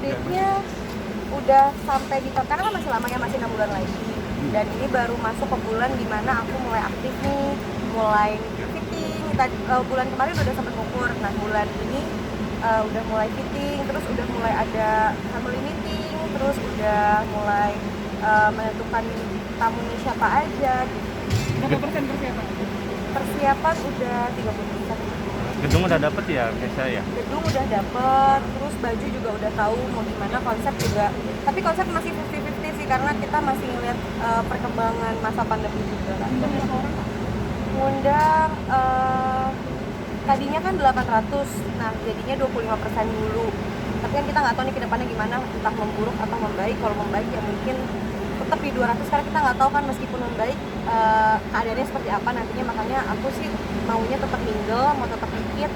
update-nya udah sampai di karena kan masih lama ya, masih 6 bulan lagi. Dan ini baru masuk ke bulan dimana aku mulai aktif nih, mulai fitting. Tadi bulan kemarin udah sempat ngukur. Nah bulan ini udah mulai fitting, terus udah mulai ada family meeting, terus udah mulai menentukan tamunya siapa aja gitu. Berapa persen persiapan? Persiapan udah 30%. Gedung udah dapet ya Kesha ya? Gedung udah dapet, terus baju juga udah tahu mau gimana, konsep juga. Tapi konsep masih 50-50 sih, karena kita masih ngeliat perkembangan masa pandemi juga kan. Ngundang tadinya kan 800, nah jadinya 25% dulu. Tapi kan kita nggak tahu nih ke depannya gimana, entah memburuk atau membaik. Kalau membaik ya mungkin tetap di 200, karena kita nggak tahu kan meskipun membaik keadaannya seperti apa nantinya. Makanya aku sih maunya tetap mingle, mau tetap dikit.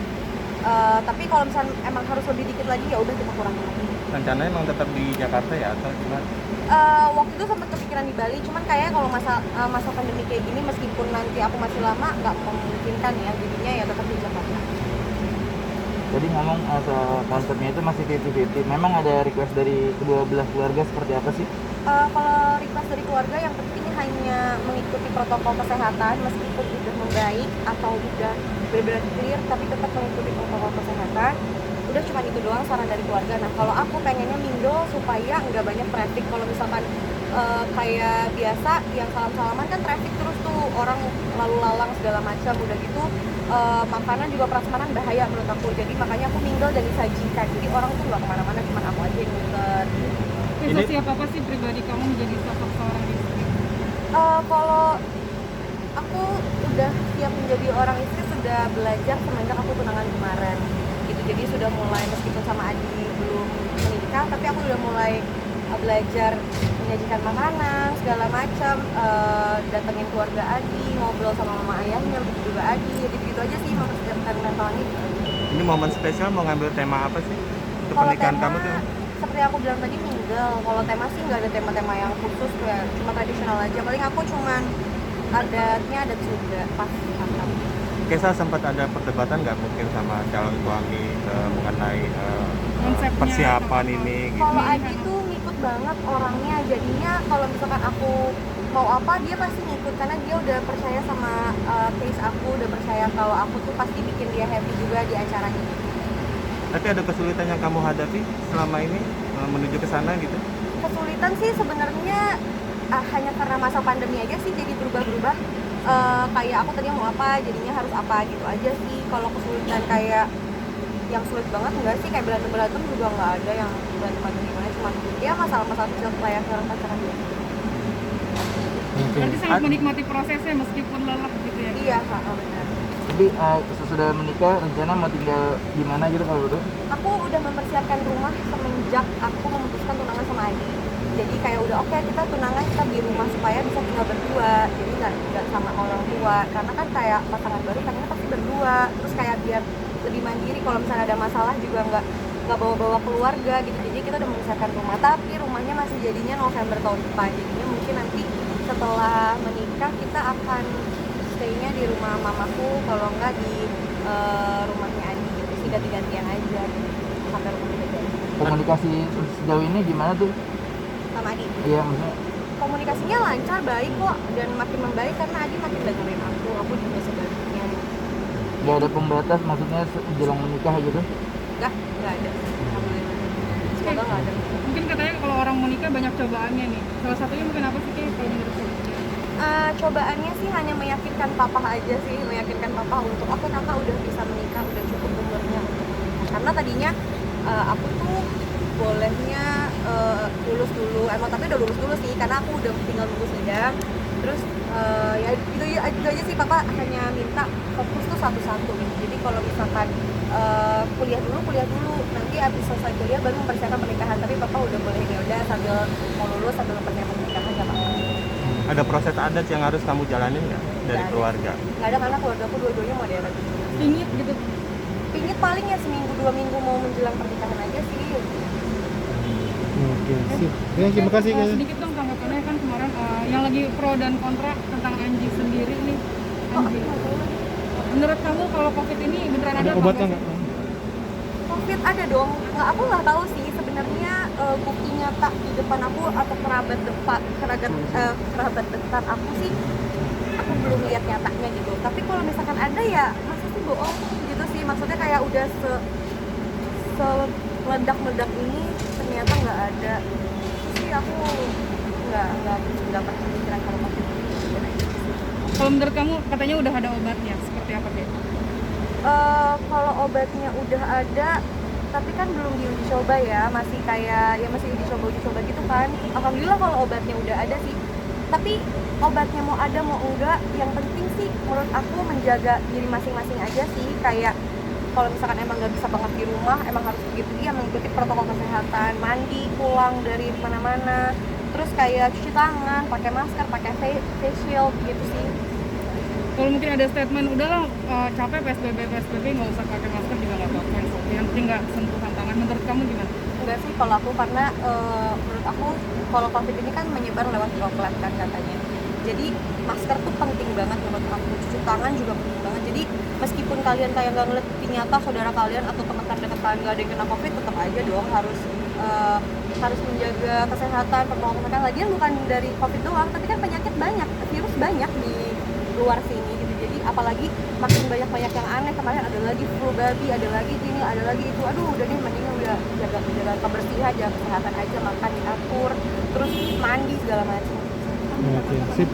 Tapi kalau misalnya emang harus lebih dikit lagi ya udah kita kurangin lagi. Rencananya emang tetap di Jakarta ya atau gimana? Waktu itu sempat kepikiran di Bali, cuman kayaknya kalau masa pandemi kayak gini meskipun nanti aku masih lama nggak memungkinkan ya, jadinya ya tetap di Jakarta. Jadi ngomong soal konsepnya itu masih 50-50. Memang ada request dari kedua belah keluarga seperti apa sih? Kalau request dari keluarga yang penting hanya mengikuti protokol kesehatan, meskipun udah membaik atau udah benar-benar clear, tapi tetap mengikuti protokol kesehatan. Udah cuma itu doang saran dari keluarga. Nah kalau aku pengennya mingle supaya nggak banyak traffic. Kalau misalkan kayak biasa yang salam-salaman kan traffic terus tuh, orang lalu lalang segala macam, udah gitu makanan juga prasmanan bahaya menurut aku. Jadi makanya aku mingle dan disajikan, jadi orang tuh nggak kemana-mana, cuma aku aja yang muter. Prestasi apa sih pribadi kamu menjadi sosok seorang istri? Kalau aku udah siap menjadi orang istri sudah belajar semenjak aku tunangan kemarin gitu. Jadi sudah mulai, meskipun sama Adi belum menikah, tapi aku udah mulai belajar menyajikan makanan segala macam, datengin keluarga Adi, ngobrol sama mama ayahnya, begitu juga Adi. Jadi gitu aja sih mempersiapkan mentalnya. Ini momen spesial mau ngambil tema apa sih untuk Kalau pernikahan tema, kamu tuh? seperti aku bilang tadi, mingle. Kalau tema sih nggak ada tema-tema yang khusus, kayak cuma tradisional aja. Paling aku cuman adatnya adat juga pas akad. Kesha sempat ada perdebatan nggak mungkin sama calon suami mengenai Konsepnya persiapan atau ini gitu? Kalau Adi tuh ngikut banget orangnya, jadinya kalau misalkan aku mau apa dia pasti ngikut, karena dia udah percaya sama taste aku, udah percaya kalau aku tuh pasti bikin dia happy juga di acaranya. Tapi ada kesulitan yang kamu hadapi selama ini menuju ke sana gitu? Kesulitan sih sebenarnya hanya karena masa pandemi aja sih, jadi berubah-berubah. Kayak aku tadinya mau apa, jadinya harus apa gitu aja sih. Kalau kesulitan kayak yang sulit banget enggak sih, kayak berantem juga nggak ada yang berantem gimana, cuma ya masalah-masalah kecil kayak orang pacaran biasa. Berarti sangat menikmati prosesnya meskipun lelah gitu ya? Iya kak, benar. Jadi sesudah menikah rencana mau tinggal di mana gitu kalau udah? Aku udah mempersiapkan rumah semenjak aku memutuskan tunangan sama Adi. Jadi kayak udah oke, kita tunangan, kita di rumah supaya bisa tinggal berdua, jadi nggak sama orang tua, karena kan kayak pasangan baru pengennya pasti berdua, terus kayak biar lebih mandiri, kalau misalnya ada masalah juga nggak bawa-bawa keluarga gitu. Jadi kita udah mempersiapkan rumah, tapi rumahnya masih jadinya November tahun depan. Jadinya mungkin nanti setelah menikah kita akan stay-nya di rumah mamaku, kalau nggak di rumahnya Adi gitu sih, ganti-gantian aja gitu, sampai rumah kita jadi. Komunikasi sejauh ini gimana tuh? Sama Adi Iya maksudnya komunikasinya lancar, baik kok, dan makin membaik karena Adi makin dengerin aku juga sebaliknya. nggak ada pembatas, maksudnya jelang menikah gitu? Nggak ada. Alhamdulillah. Semoga nggak ada. Mungkin katanya kalau orang mau nikah banyak cobaannya nih. Salah satunya mungkin apa sih kayak kalau menurut kamu? Cobaannya sih hanya meyakinkan papa aja sih, meyakinkan papa untuk aku kakak udah bisa menikah, udah cukup umurnya. Karena tadinya aku tuh bolehnya lulus dulu, tapi udah lulus dulu sih, karena aku udah tinggal nunggu sidang. Terus ya itu aja sih, papa hanya minta fokus tuh satu-satu gitu. Jadi kalau misalkan kuliah dulu, nanti abis selesai kuliah baru mempersiapkan pernikahan. Tapi papa udah boleh, ya udah sambil mau lulus sambil mempersiapkan pernikahan gak apa-apa. Ada proses adat yang harus kamu jalanin nggak dari keluarga? Nggak ada, karena keluarga aku dua-duanya mau diadat. Pingit gitu. Pingit paling ya seminggu 2 minggu mau menjelang pernikahan aja sih. Oke, sip. Ya, terima kasih guys. Sedikit dong tanggapannya, kan kemarin yang lagi pro dan kontra tentang Anji sendiri nih. Anji. Menurut kamu kalau COVID ini beneran ada Ada obatnya nggak? Covid ada dong. Aku nggak tahu sih sebenarnya. bukti nyata di depan aku atau kerabat dekat aku sih, aku belum lihat nyatanya gitu. Tapi kalau misalkan ada ya masa sih bohong gitu sih, maksudnya kayak udah meledak ini ternyata nggak ada. Terus sih aku nggak pernah pikiran kalau COVID ini. Kalau menurut kamu katanya udah ada obatnya, seperti apa Kak? Kalau obatnya udah ada, tapi kan belum diuji coba ya, masih kayak ya masih uji coba gitu kan. Alhamdulillah kalau obatnya udah ada sih. Tapi obatnya mau ada mau enggak, yang penting sih menurut aku menjaga diri masing-masing aja sih. Kayak kalau misalkan emang nggak bisa banget di rumah, emang harus begitu ya, mengikuti protokol kesehatan, mandi pulang dari mana-mana, terus kayak cuci tangan, pakai masker, pakai face shield gitu sih. Kalau mungkin ada statement udahlah capek PSBB nggak usah pakai masker juga nggak apa-apa, yang penting nggak sentuhan tangan. Menurut kamu gimana? Enggak sih kalau aku, karena menurut aku kalau COVID ini kan menyebar lewat droplet kan katanya. Jadi masker tuh penting banget menurut aku, cuci tangan juga penting banget. Jadi meskipun kalian kayak nggak ngeliat bukti nyata saudara kalian atau teman terdekat kalian nggak ada yang kena COVID, tetap aja dong harus menjaga kesehatan, protokol kesehatan. Lagian bukan dari COVID doang, tapi kan penyakit banyak, virus banyak di luar sini gitu. Jadi apalagi makin banyak yang aneh, kemarin ada lagi flu babi, ada lagi ini, ada lagi itu. Aduh udah deh, mendingan udah jaga kebersihan, jaga kesehatan aja, makan diatur, terus mandi segala macam. Oke, sip.